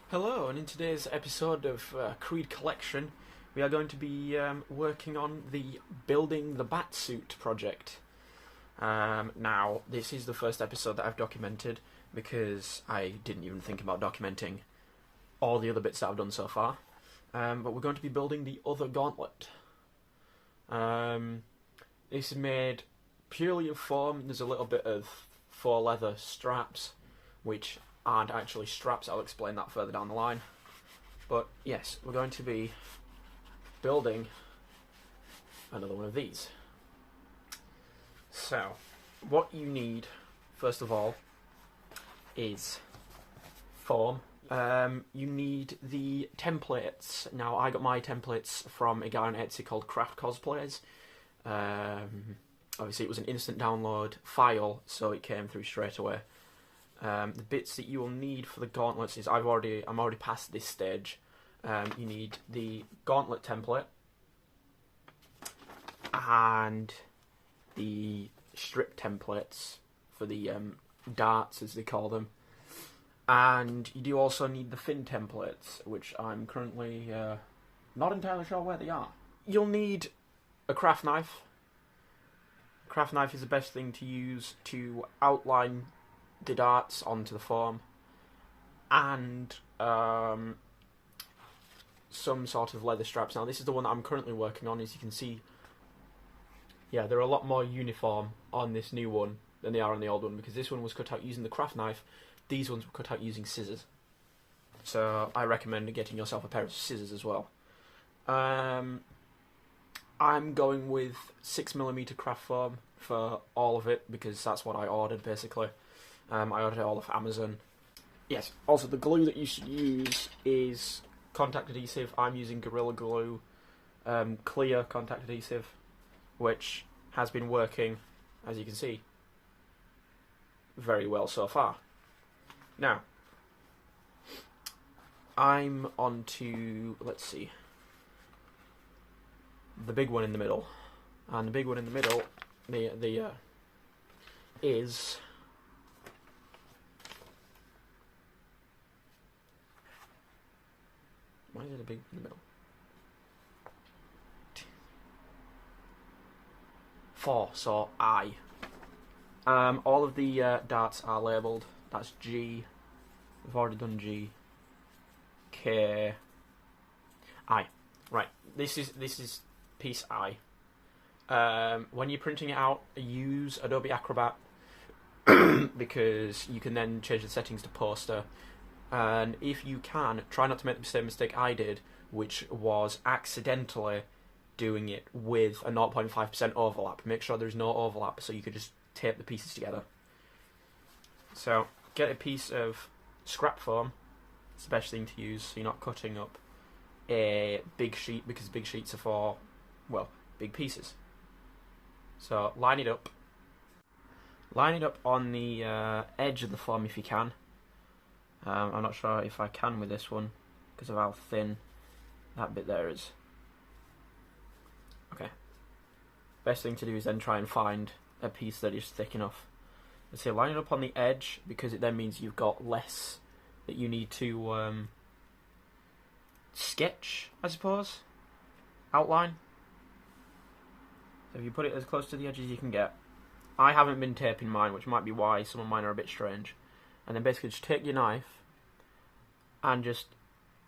Hello, and in today's episode of Creed Collection, we are going to be working on the Building the Batsuit project. Now, this is the first episode that I've documented because I didn't even think about documenting all the other bits that I've done so far. But we're going to be building the other gauntlet. This is made purely of foam. There's a little bit of faux leather straps, which aren't actually straps. I'll explain that further down the line. But yes, we're going to be building another one of these. So, what you need, first of all, is foam. You need the templates. Now, I got my templates from a guy on Etsy called Craft Cosplays. Obviously, it was an instant download file, so it came through straight away. The bits that you will need for the gauntlets is I'm already past this stage. You need the gauntlet template and the strip templates for the darts, as they call them, and you do also need the fin templates, which I'm currently not entirely sure where they are. You'll need a craft knife. A craft knife is the best thing to use to outline the darts onto the foam, and some sort of leather straps. Now, this is the one that I'm currently working on. As you can see, yeah, they're a lot more uniform on this new one than they are on the old one, because this one was cut out using the craft knife. These ones were cut out using scissors. So I recommend getting yourself a pair of scissors as well. I'm going with 6mm craft foam for all of it, because that's what I ordered, basically. I ordered it all off Amazon. Yes, also the glue that you should use is contact adhesive. I'm using Gorilla Glue clear contact adhesive, which has been working, as you can see, very well so far. Now, I'm on to, let's see, the big one in the middle. And the big one in the middle is why is it a big in the middle? 4, so I. All of the darts are labelled. That's G. We've already done G. K. I. Right. This is piece I. When you're printing it out, use Adobe Acrobat because you can then change the settings to poster. And if you can, try not to make the same mistake I did, which was accidentally doing it with a 0.5% overlap. Make sure there's no overlap so you could just tape the pieces together. So, get a piece of scrap foam. It's the best thing to use so you're not cutting up a big sheet, because big sheets are for, well, big pieces. So, line it up. Line it up on the edge of the foam if you can. I'm not sure if I can with this one because of how thin that bit there is. Okay. Best thing to do is then try and find a piece that is thick enough. Let's say line it up on the edge, because it then means you've got less that you need to sketch, I suppose. Outline. So if you put it as close to the edge as you can get. I haven't been taping mine, which might be why some of mine are a bit strange. And then basically just take your knife and just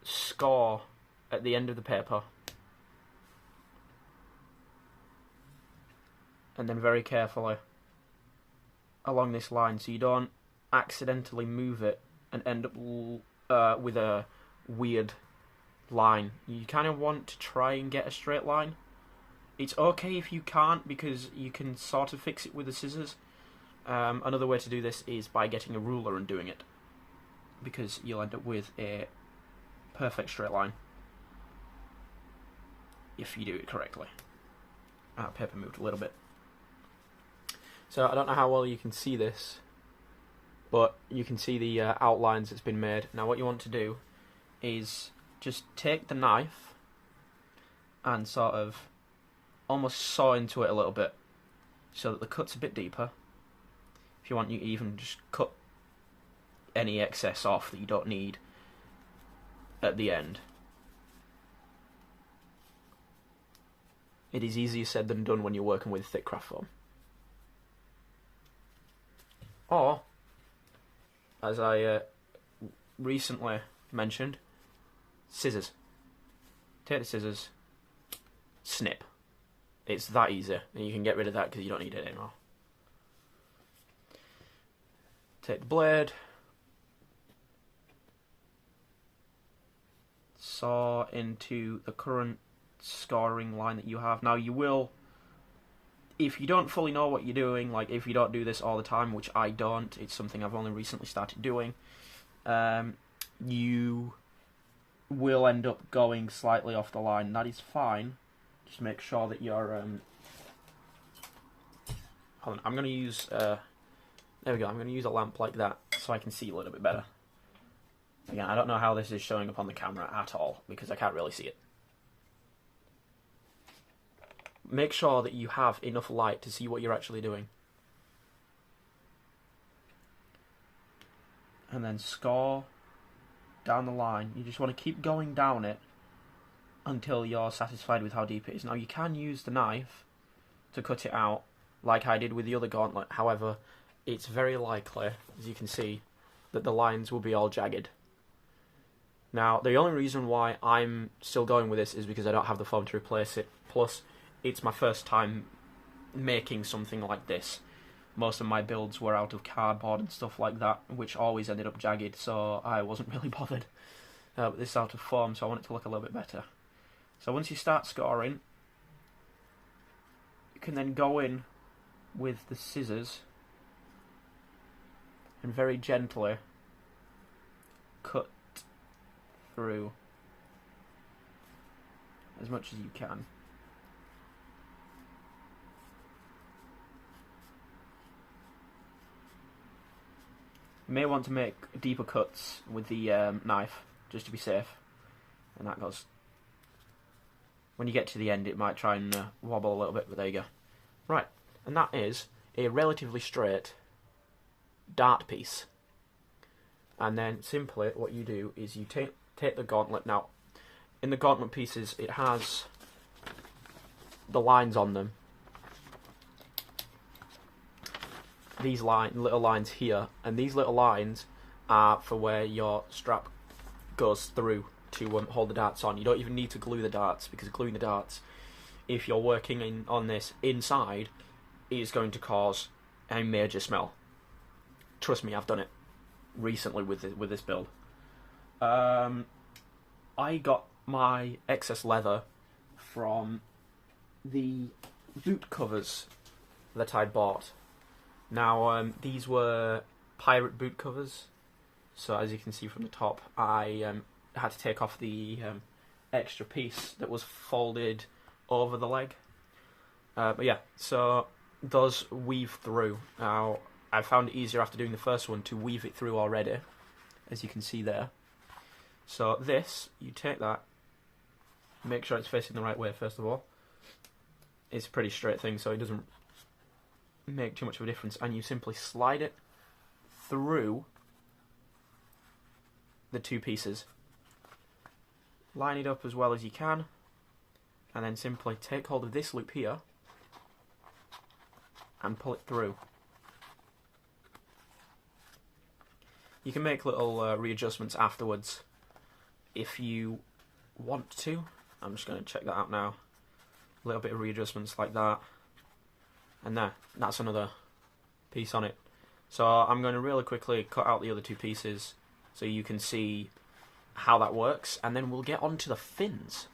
score at the end of the paper. And then very carefully along this line, so you don't accidentally move it and end up with a weird line. You kind of want to try and get a straight line. It's okay if you can't, because you can sort of fix it with the scissors. Another way to do this is by getting a ruler and doing it, because you'll end up with a perfect straight line if you do it correctly. Paper moved a little bit. So I don't know how well you can see this, but you can see the outlines that's been made. Now what you want to do is just take the knife and sort of almost saw into it a little bit so that the cut's a bit deeper. If you want, you even just cut any excess off that you don't need. at the end. It is easier said than done when you're working with thick craft foam. Or, as I recently mentioned, scissors. Take the scissors, snip. It's that easy, and you can get rid of that because you don't need it anymore. Take the blade, saw into the current scoring line that you have. Now you will, if you don't fully know what you're doing, like if you don't do this all the time, which I don't, it's something I've only recently started doing, you will end up going slightly off the line. That is fine. Just make sure that you're... hold on, I'm going to use... there we go, I'm going to use a lamp like that so I can see a little bit better. Again, I don't know how this is showing up on the camera at all, because I can't really see it. Make sure that you have enough light to see what you're actually doing. And then score down the line. You just want to keep going down it until you're satisfied with how deep it is. Now you can use the knife to cut it out, like I did with the other gauntlet. However, it's very likely, as you can see, that the lines will be all jagged. Now, the only reason why I'm still going with this is because I don't have the foam to replace it. Plus, it's my first time making something like this. Most of my builds were out of cardboard and stuff like that, which always ended up jagged, so I wasn't really bothered. But this is out of foam, so I want it to look a little bit better. So once you start scoring, you can then go in with the scissors and very gently cut through as much as you can. You may want to make deeper cuts with the knife, just to be safe. And that goes... when you get to the end, it might try and wobble a little bit, but there you go. Right, and that is a relatively straight dart piece. And then simply what you do is you take the gauntlet. Now, in the gauntlet pieces, it has the lines on them. These little lines here, and these little lines are for where your strap goes through to hold the darts on. You don't even need to glue the darts, because gluing the darts, if you're working on this inside, is going to cause a major smell. Trust me, I've done it recently with this build. I got my excess leather from the boot covers that I bought. Now, these were pirate boot covers, so as you can see from the top, I had to take off the extra piece that was folded over the leg. But yeah, so those weave through. Now, I found it easier after doing the first one to weave it through already, as you can see there. So this, you take that, make sure it's facing the right way first of all. It's a pretty straight thing, so it doesn't make too much of a difference, and you simply slide it through the two pieces. Line it up as well as you can, and then simply take hold of this loop here and pull it through. You can make little readjustments afterwards if you want to. I'm just going to check that out now. A little bit of readjustments like that. And there, that's another piece on it. So I'm going to really quickly cut out the other two pieces so you can see how that works, and then we'll get on to the fins.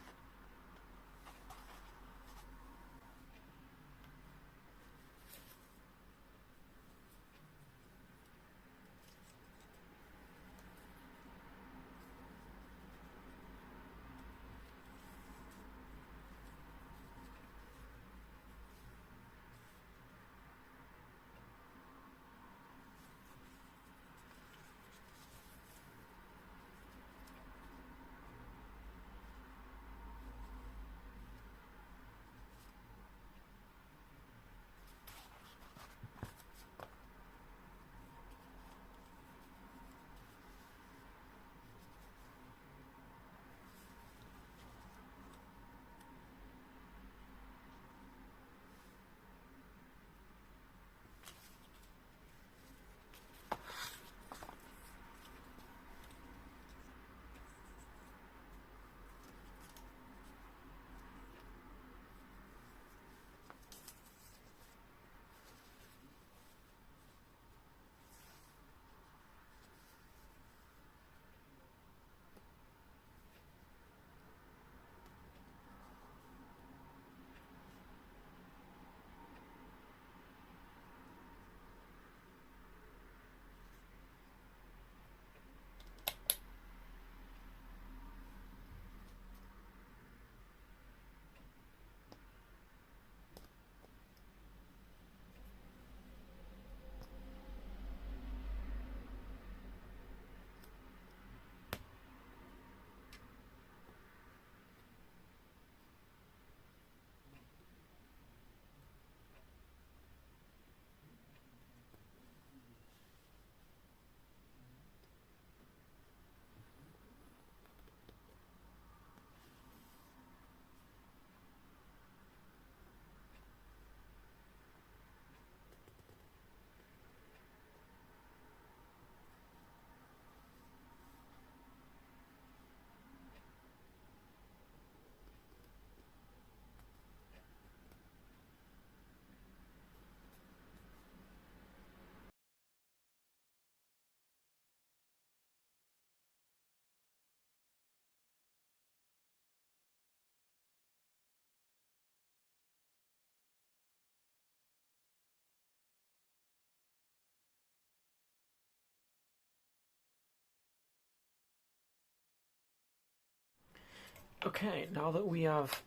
Okay, now that we have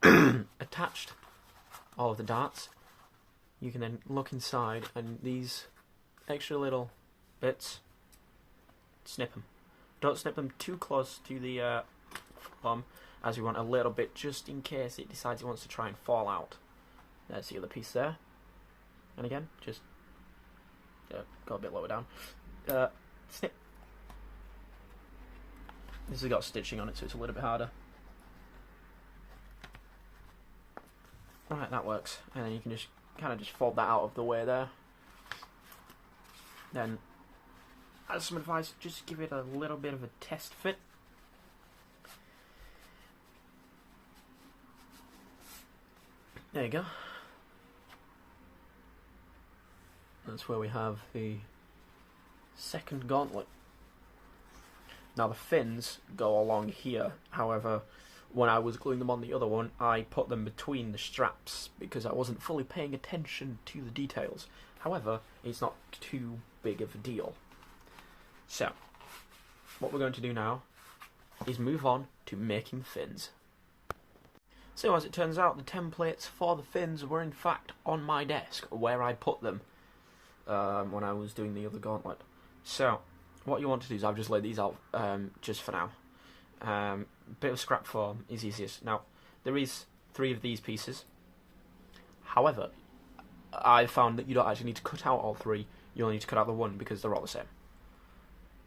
attached all of the darts, you can then look inside, and these extra little bits, snip them. Don't snip them too close to the bum, as we want a little bit just in case it decides it wants to try and fall out. There's the other piece there. And again, just go a bit lower down. Snip. This has got stitching on it, so it's a little bit harder. Right, that works. And then you can just kind of just fold that out of the way there. Then, as some advice, just give it a little bit of a test fit. There you go. That's where we have the second gauntlet. Now the fins go along here, however, when I was gluing them on the other one, I put them between the straps because I wasn't fully paying attention to the details. However, it's not too big of a deal. So, what we're going to do now is move on to making fins. So as it turns out, the templates for the fins were in fact on my desk, where I put them when I was doing the other gauntlet. So, what you want to do is I've just laid these out just for now. Bit of scrap foam is easiest. Now, there is 3 of these pieces. However, I found that you don't actually need to cut out all 3. You only need to cut out the one because they're all the same.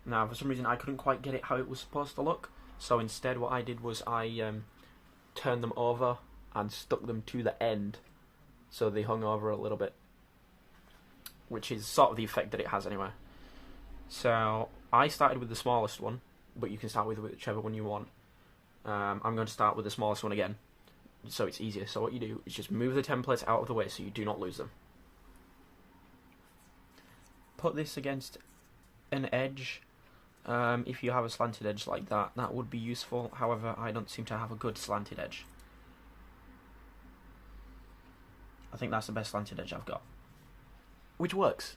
Now, for some reason, I couldn't quite get it how it was supposed to look. So instead, what I did was I turned them over and stuck them to the end, so they hung over a little bit, which is sort of the effect that it has anyway. So I started with the smallest one, but you can start with whichever one you want. I'm going to start with the smallest one again, so it's easier. So what you do is just move the templates out of the way so you do not lose them. Put this against an edge. If you have a slanted edge like that, that would be useful. However, I don't seem to have a good slanted edge. I think that's the best slanted edge I've got, which works.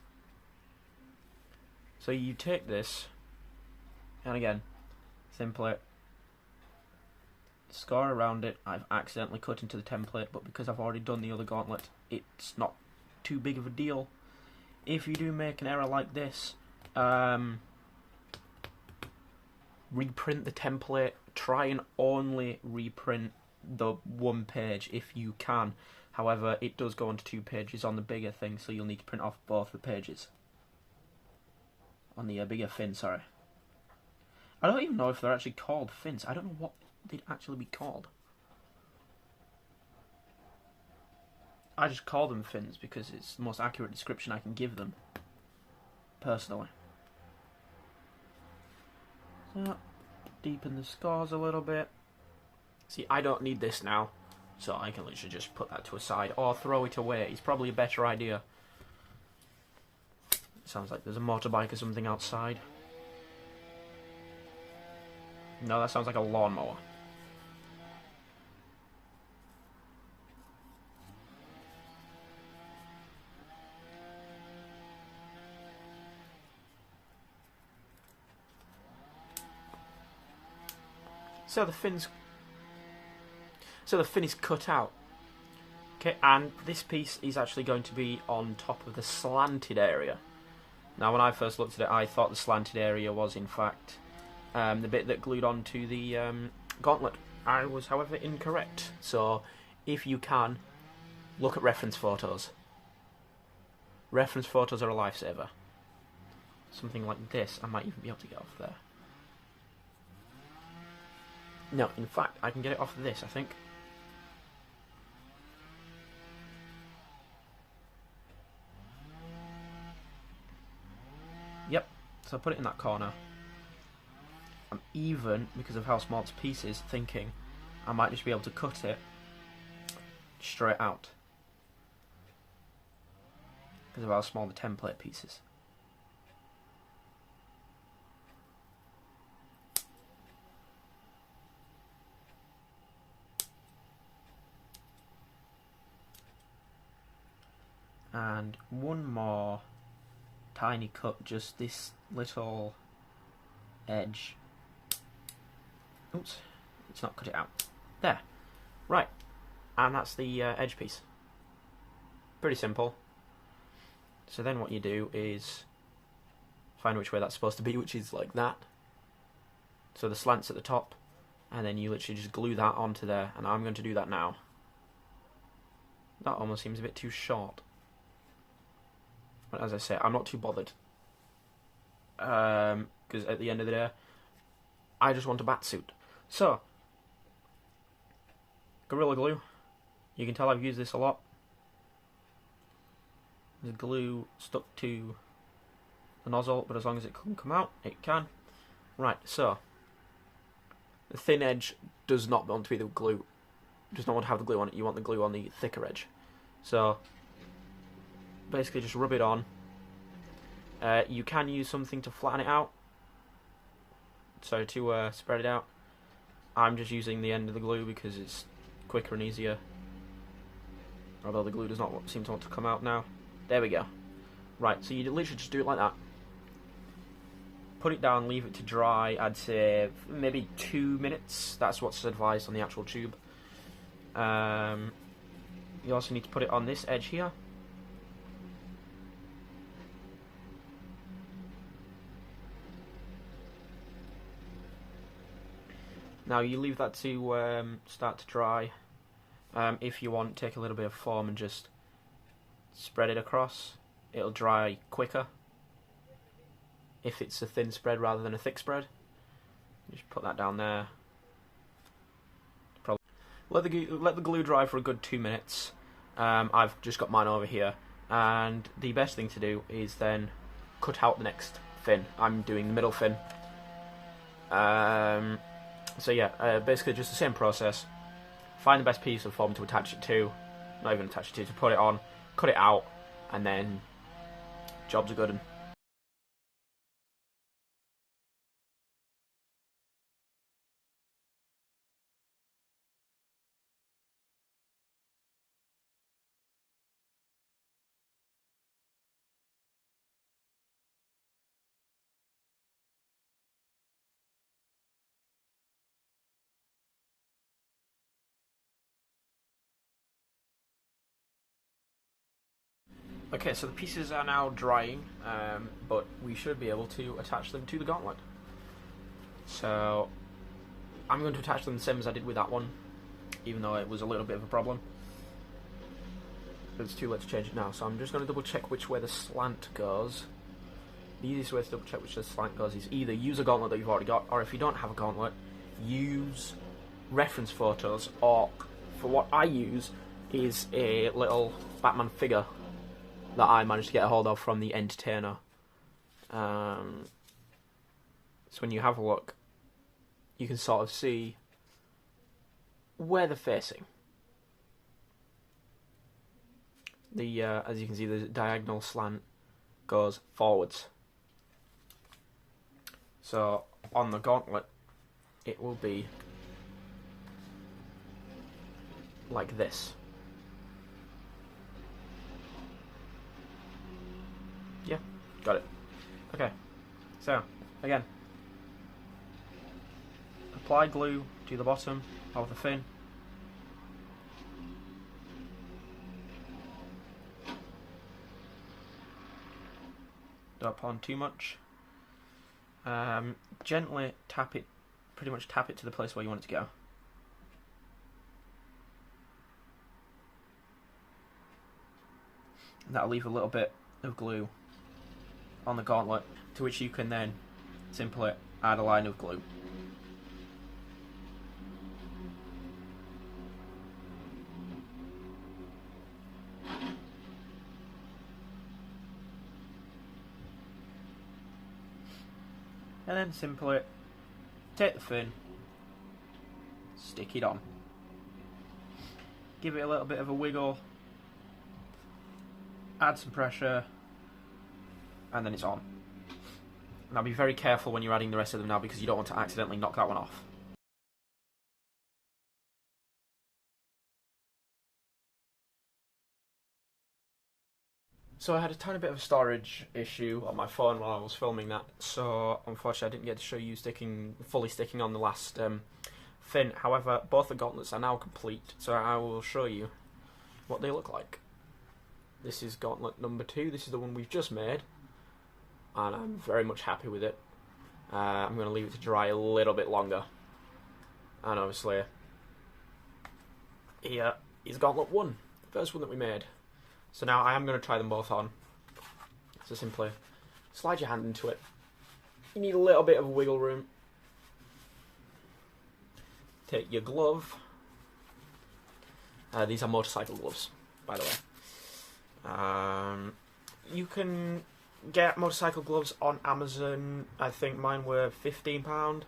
So you take this, and again, simply score around it. I've accidentally cut into the template, but because I've already done the other gauntlet, it's not too big of a deal. If you do make an error like this, reprint the template. Try and only reprint the one page if you can. However, it does go onto 2 pages on the bigger thing, so you'll need to print off both the pages. On the bigger fin, sorry. I don't even know if they're actually called fins. I don't know what they'd actually be called. I just call them fins because it's the most accurate description I can give them, personally. So, deepen the scores a little bit. See, I don't need this now, so I can literally just put that to a side or throw it away. It's probably a better idea. Sounds like there's a motorbike or something outside. No, that sounds like a lawnmower. So the fin is cut out. Okay, and this piece is actually going to be on top of the slanted area. Now, when I first looked at it, I thought the slanted area was, in fact, the bit that glued onto the gauntlet. I was, however, incorrect. So, if you can, look at reference photos. Reference photos are a lifesaver. Something like this, I might even be able to get off there. No, in fact, I can get it off of this, I think. Yep, so I put it in that corner. I'm even, because of how small its piece is, thinking I might just be able to cut it straight out. Because of how small the template piece is. And one more tiny cut, just this little edge. Oops, Let's not cut it out. There. Right. And that's the edge piece. Pretty simple. So then what you do is find which way that's supposed to be, which is like that. So the slant's at the top, and then you literally just glue that onto there, and I'm going to do that now. That almost seems a bit too short. But as I say, I'm not too bothered. Because at the end of the day, I just want a bat suit. So, Gorilla Glue. You can tell I've used this a lot. The glue stuck to the nozzle, but as long as it can come out, it can. Right, so the thin edge does not want to be the glue. Does not want to have the glue on it. You want the glue on the thicker edge. So basically, just rub it on. You can use something to flatten it out. So to spread it out, I'm just using the end of the glue because it's quicker and easier. Although the glue does not seem to want to come out now. There we go. Right, so you literally just do it like that. Put it down, leave it to dry, I'd say maybe 2 minutes. That's what's advised on the actual tube. You also need to put it on this edge here. Now you leave that to start to dry. If you want, take a little bit of foam and just spread it across. It'll dry quicker if it's a thin spread rather than a thick spread. Just put that down there. Probably let the glue dry for a good 2 minutes. I've just got mine over here, and the best thing to do is then cut out the next fin. I'm doing the middle fin. So yeah, basically just the same process. Find the best piece of foam to attach it to. Not even attach it to put it on. Cut it out, and then jobs are good. And okay, so the pieces are now drying, but we should be able to attach them to the gauntlet. So I'm going to attach them the same as I did with that one, even though it was a little bit of a problem. It's too late to change it now, so I'm just going to double check which way the slant goes. The easiest way to double check which way the slant goes is either use a gauntlet that you've already got, or if you don't have a gauntlet, use reference photos, or for what I use is a little Batman figure that I managed to get a hold of from the Entertainer. So when you have a look, you can sort of see where they're facing. The as you can see, the diagonal slant goes forwards. So on the gauntlet, it will be like this. Yeah, got it. Okay, so again, apply glue to the bottom of the fin. Don't put on too much. Gently tap it, pretty much tap it to the place where you want it to go. And that'll leave a little bit of glue on the gauntlet, to which you can then simply add a line of glue. And then simply take the fin, stick it on. Give it a little bit of a wiggle, add some pressure, and then it's on. Now be very careful when you're adding the rest of them now, because you don't want to accidentally knock that one off. So I had a tiny bit of a storage issue on my phone while I was filming that, so unfortunately I didn't get to show you fully sticking on the last thin. However, both the gauntlets are now complete, so I will show you what they look like. This is gauntlet number 2. This is the one we've just made, and I'm very much happy with it. I'm going to leave it to dry a little bit longer. And obviously, here is gauntlet 1, the first one that we made. So now I am going to try them both on. So simply slide your hand into it. You need a little bit of wiggle room. Take your glove. These are motorcycle gloves, by the way. You can get motorcycle gloves on Amazon. I think mine were £15.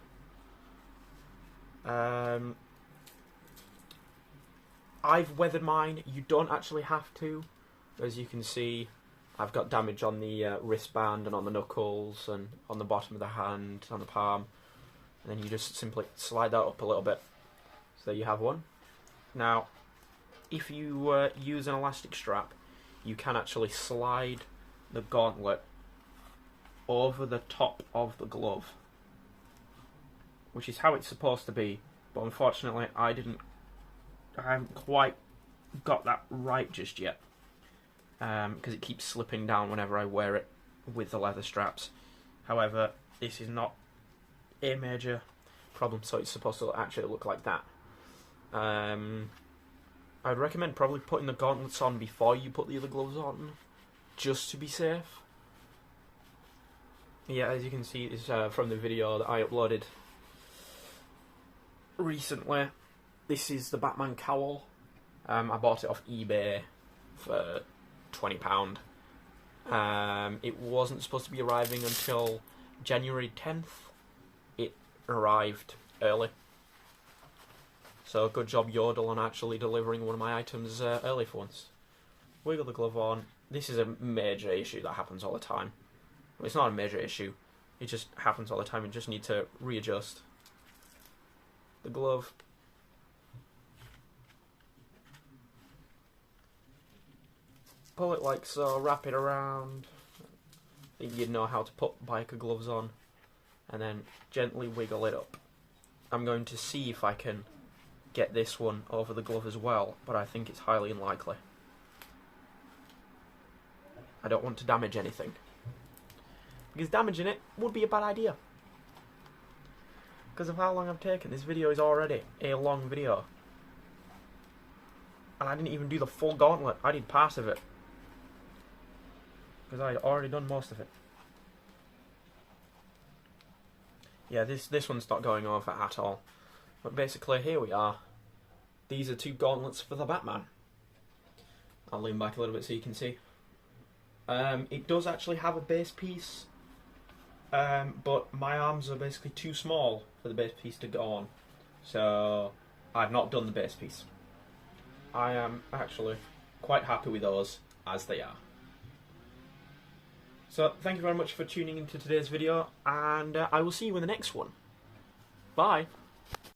I've weathered mine. You don't actually have to. As you can see, I've got damage on the wristband and on the knuckles and on the bottom of the hand, on the palm. And then you just simply slide that up a little bit. So there you have one. Now, if you use an elastic strap, you can actually slide the gauntlet over the top of the glove, which is how it's supposed to be. But unfortunately, I haven't quite got that right just yet, because it keeps slipping down whenever I wear it with the leather straps. However, this is not a major problem, so it's supposed to actually look like that. I'd recommend probably putting the gauntlets on before you put the other gloves on, just to be safe. Yeah, as you can see, it's from the video that I uploaded recently. This is the Batman cowl. I bought it off eBay for £20. It wasn't supposed to be arriving until January 10th. It arrived early. So good job Yodel on actually delivering one of my items early for once. Wiggle the glove on. This is a major issue that happens all the time. Well, it's not a major issue. It just happens all the time. You just need to readjust the glove. Pull it like so, wrap it around. I think you'd know how to put biker gloves on. And then gently wiggle it up. I'm going to see if I can get this one over the glove as well, but I think it's highly unlikely. I don't want to damage anything, because damaging it would be a bad idea. Because of how long I've taken, this video is already a long video. And I didn't even do the full gauntlet, I did part of it. Because I had already done most of it. Yeah, this one's not going over at all. But basically, here we are. These are 2 gauntlets for the Batman. I'll lean back a little bit so you can see. It does actually have a base piece, but my arms are basically too small for the base piece to go on. So, I've not done the base piece. I am actually quite happy with those as they are. So, thank you very much for tuning into today's video, and I will see you in the next one. Bye!